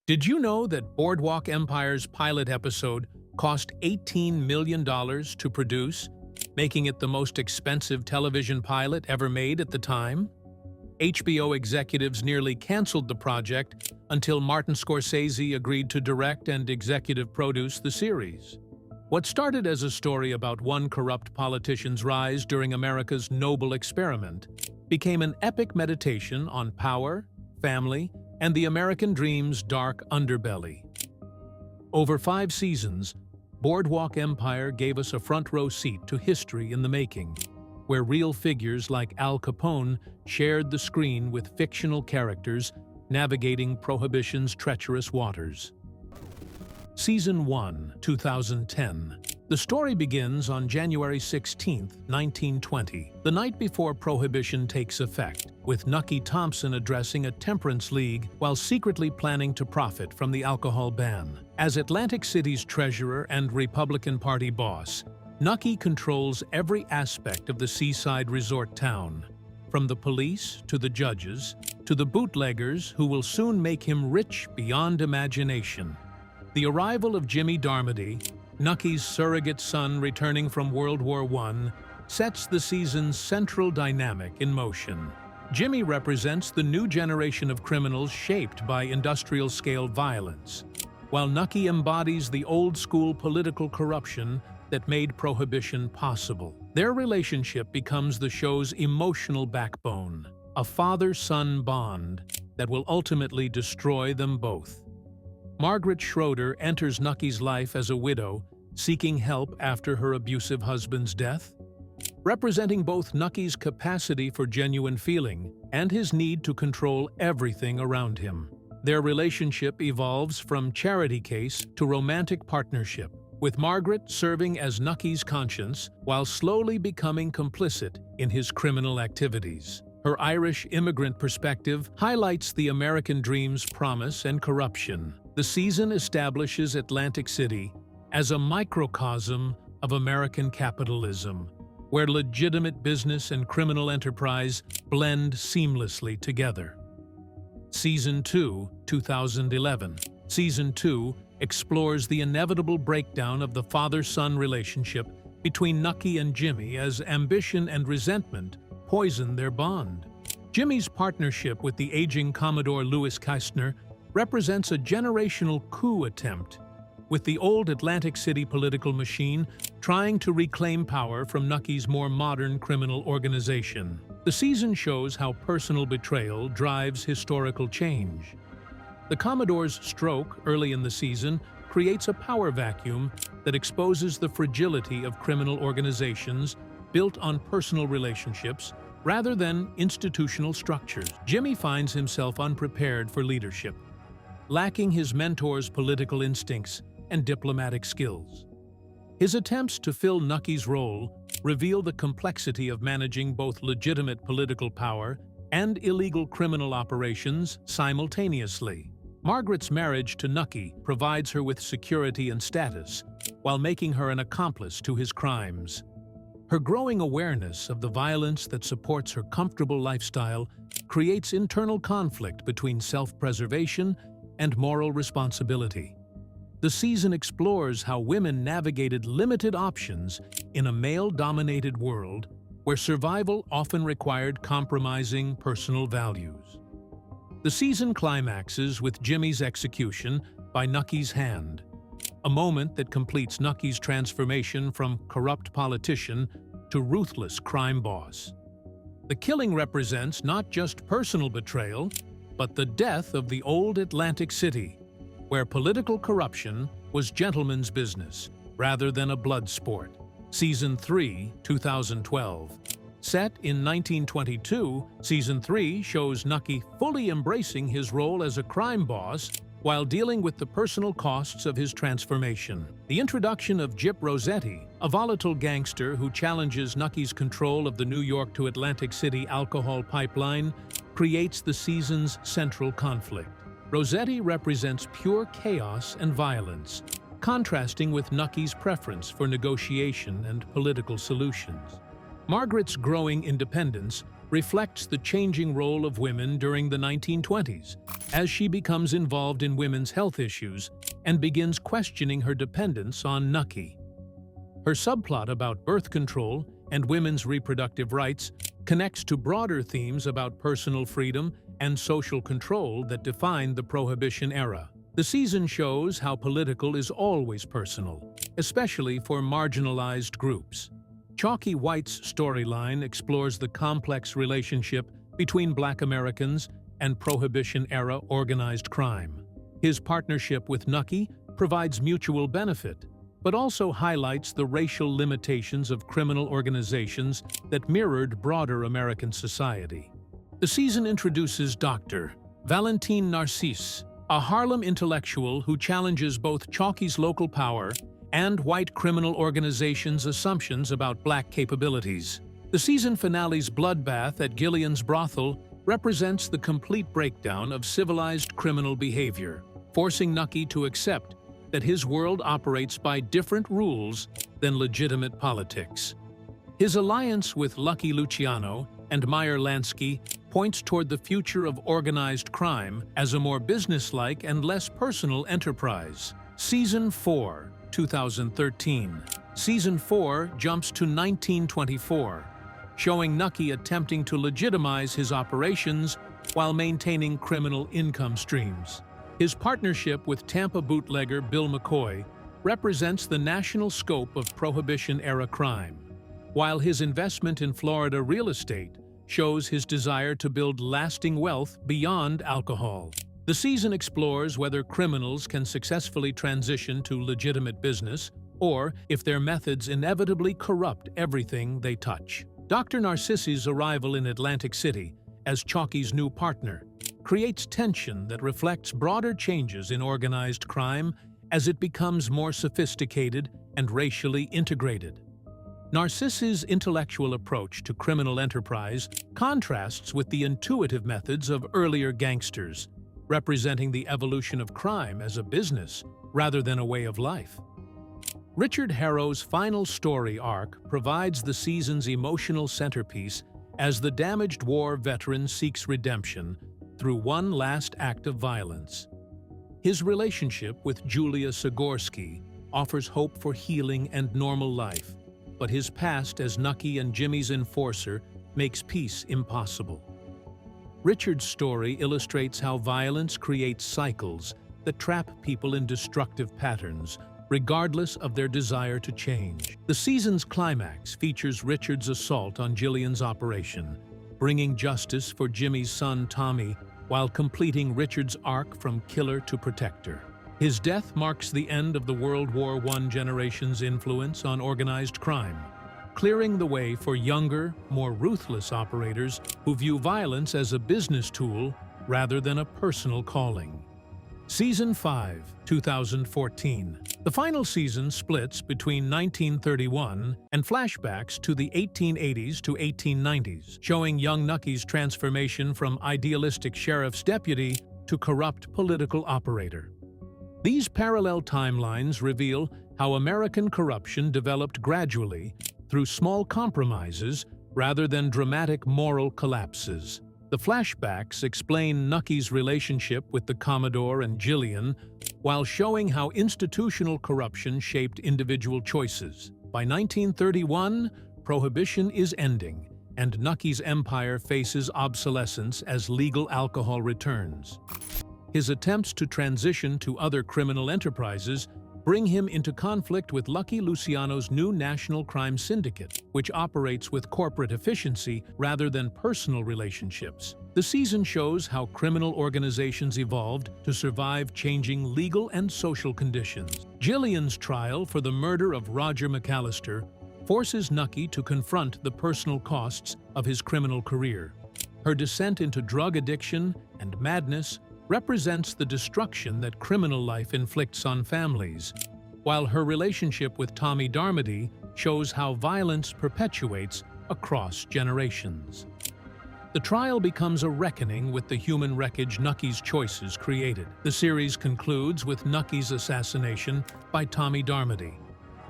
Did you know that Boardwalk Empire's pilot episode cost $18 million to produce, making it the most expensive television pilot ever made at the time? HBO executives nearly canceled the project until Martin Scorsese agreed to direct and executive produce the series. What started as a story about one corrupt politician's rise during America's noble experiment became an epic meditation on power, family, and the American dream's dark underbelly. Over 5 seasons, Boardwalk Empire gave us a front-row seat to history in the making, where real figures like Al Capone shared the screen with fictional characters navigating Prohibition's treacherous waters. Season 1, 2010. The story begins on January 16, 1920, the night before Prohibition takes effect, with Nucky Thompson addressing a temperance league while secretly planning to profit from the alcohol ban. As Atlantic City's treasurer and Republican Party boss, Nucky controls every aspect of the seaside resort town, from the police to the judges to the bootleggers who will soon make him rich beyond imagination. The arrival of Jimmy Darmody, Nucky's surrogate son returning from World War I, sets the season's central dynamic in motion. Jimmy represents the new generation of criminals shaped by industrial-scale violence, while Nucky embodies the old-school political corruption that made Prohibition possible. Their relationship becomes the show's emotional backbone, a father-son bond that will ultimately destroy them both. Margaret Schroeder enters Nucky's life as a widow, seeking help after her abusive husband's death. Representing both Nucky's capacity for genuine feeling and his need to control everything around him. Their relationship evolves from charity case to romantic partnership, with Margaret serving as Nucky's conscience while slowly becoming complicit in his criminal activities. Her Irish immigrant perspective highlights the American dream's promise and corruption. The season establishes Atlantic City as a microcosm of American capitalism, where legitimate business and criminal enterprise blend seamlessly together. Season 2, 2011. Season 2 explores the inevitable breakdown of the father-son relationship between Nucky and Jimmy as ambition and resentment poison their bond. Jimmy's partnership with the aging Commodore Louis Kistner represents a generational coup attempt, with the old Atlantic City political machine trying to reclaim power from Nucky's more modern criminal organization. The season shows how personal betrayal drives historical change. The Commodore's stroke early in the season creates a power vacuum that exposes the fragility of criminal organizations built on personal relationships rather than institutional structures. Jimmy finds himself unprepared for leadership, lacking his mentor's political instincts and diplomatic skills. His attempts to fill Nucky's role reveal the complexity of managing both legitimate political power and illegal criminal operations simultaneously. Margaret's marriage to Nucky provides her with security and status, while making her an accomplice to his crimes. Her growing awareness of the violence that supports her comfortable lifestyle creates internal conflict between self-preservation and moral responsibility. The season explores how women navigated limited options in a male-dominated world where survival often required compromising personal values. The season climaxes with Jimmy's execution by Nucky's hand, a moment that completes Nucky's transformation from corrupt politician to ruthless crime boss. The killing represents not just personal betrayal, but the death of the old Atlantic City, where political corruption was gentleman's business rather than a blood sport. Season 3, 2012. Set in 1922, Season 3 shows Nucky fully embracing his role as a crime boss while dealing with the personal costs of his transformation. The introduction of Gyp Rossetti, a volatile gangster who challenges Nucky's control of the New York to Atlantic City alcohol pipeline, creates the season's central conflict. Rossetti represents pure chaos and violence, contrasting with Nucky's preference for negotiation and political solutions. Margaret's growing independence reflects the changing role of women during the 1920s, as she becomes involved in women's health issues and begins questioning her dependence on Nucky. Her subplot about birth control and women's reproductive rights connects to broader themes about personal freedom and social control that defined the Prohibition era. The season shows how political is always personal, especially for marginalized groups. Chalky White's storyline explores the complex relationship between Black Americans and Prohibition-era organized crime. His partnership with Nucky provides mutual benefit, but also highlights the racial limitations of criminal organizations that mirrored broader American society. The season introduces Dr. Valentine Narcisse, a Harlem intellectual who challenges both Chalky's local power and white criminal organizations' assumptions about Black capabilities. The season finale's bloodbath at Gillian's brothel represents the complete breakdown of civilized criminal behavior, forcing Nucky to accept that his world operates by different rules than legitimate politics. His alliance with Lucky Luciano and Meyer Lansky points toward the future of organized crime as a more businesslike and less personal enterprise. Season 4, 2013. Season 4 jumps to 1924, showing Nucky attempting to legitimize his operations while maintaining criminal income streams. His partnership with Tampa bootlegger Bill McCoy represents the national scope of Prohibition-era crime, while his investment in Florida real estate shows his desire to build lasting wealth beyond alcohol. The season explores whether criminals can successfully transition to legitimate business, or if their methods inevitably corrupt everything they touch. Dr. Narcisse's arrival in Atlantic City as Chalky's new partner creates tension that reflects broader changes in organized crime as it becomes more sophisticated and racially integrated. Narcisse's intellectual approach to criminal enterprise contrasts with the intuitive methods of earlier gangsters, representing the evolution of crime as a business rather than a way of life. Richard Harrow's final story arc provides the season's emotional centerpiece as the damaged war veteran seeks redemption through one last act of violence. His relationship with Julia Sigorsky offers hope for healing and normal life, but his past as Nucky and Jimmy's enforcer makes peace impossible. Richard's story illustrates how violence creates cycles that trap people in destructive patterns, regardless of their desire to change. The season's climax features Richard's assault on Jillian's operation, bringing justice for Jimmy's son Tommy while completing Richard's arc from killer to protector. His death marks the end of the World War I generation's influence on organized crime, clearing the way for younger, more ruthless operators who view violence as a business tool rather than a personal calling. Season 5, 2014. The final season splits between 1931 and flashbacks to the 1880s to 1890s, showing young Nucky's transformation from idealistic sheriff's deputy to corrupt political operator. These parallel timelines reveal how American corruption developed gradually through small compromises rather than dramatic moral collapses. The flashbacks explain Nucky's relationship with the Commodore and Jillian, while showing how institutional corruption shaped individual choices. By 1931, Prohibition is ending, and Nucky's empire faces obsolescence as legal alcohol returns. His attempts to transition to other criminal enterprises bring him into conflict with Lucky Luciano's new national crime syndicate, which operates with corporate efficiency rather than personal relationships. The season shows how criminal organizations evolved to survive changing legal and social conditions. Jillian's trial for the murder of Roger McAllister forces Nucky to confront the personal costs of his criminal career. Her descent into drug addiction and madness represents the destruction that criminal life inflicts on families, while her relationship with Tommy Darmody shows how violence perpetuates across generations. The trial becomes a reckoning with the human wreckage Nucky's choices created. The series concludes with Nucky's assassination by Tommy Darmody,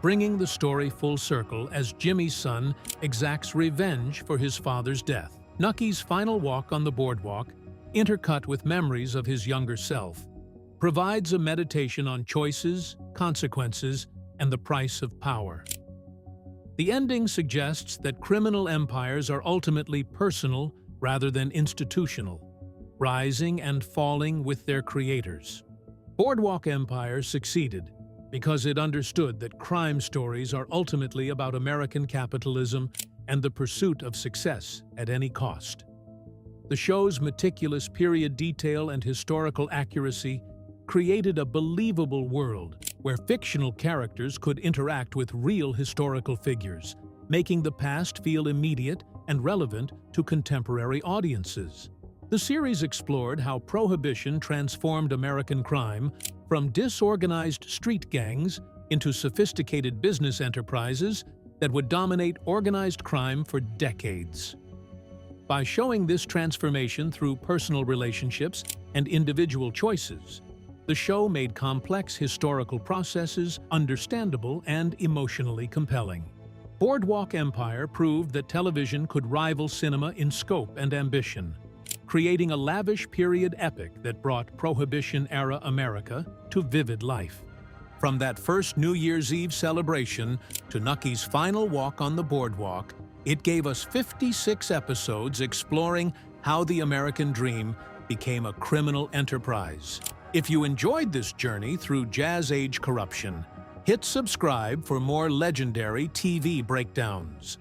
bringing the story full circle as Jimmy's son exacts revenge for his father's death. Nucky's final walk on the boardwalk, intercut with memories of his younger self, provides a meditation on choices, consequences, and the price of power. The ending suggests that criminal empires are ultimately personal rather than institutional, rising and falling with their creators. Boardwalk Empire succeeded because it understood that crime stories are ultimately about American capitalism and the pursuit of success at any cost. The show's meticulous period detail and historical accuracy created a believable world where fictional characters could interact with real historical figures, making the past feel immediate and relevant to contemporary audiences. The series explored how Prohibition transformed American crime from disorganized street gangs into sophisticated business enterprises that would dominate organized crime for decades. By showing this transformation through personal relationships and individual choices, the show made complex historical processes understandable and emotionally compelling. Boardwalk Empire proved that television could rival cinema in scope and ambition, creating a lavish period epic that brought Prohibition-era America to vivid life. From that first New Year's Eve celebration to Nucky's final walk on the boardwalk, it gave us 56 episodes exploring how the American dream became a criminal enterprise. If you enjoyed this journey through Jazz Age corruption, hit subscribe for more legendary TV breakdowns.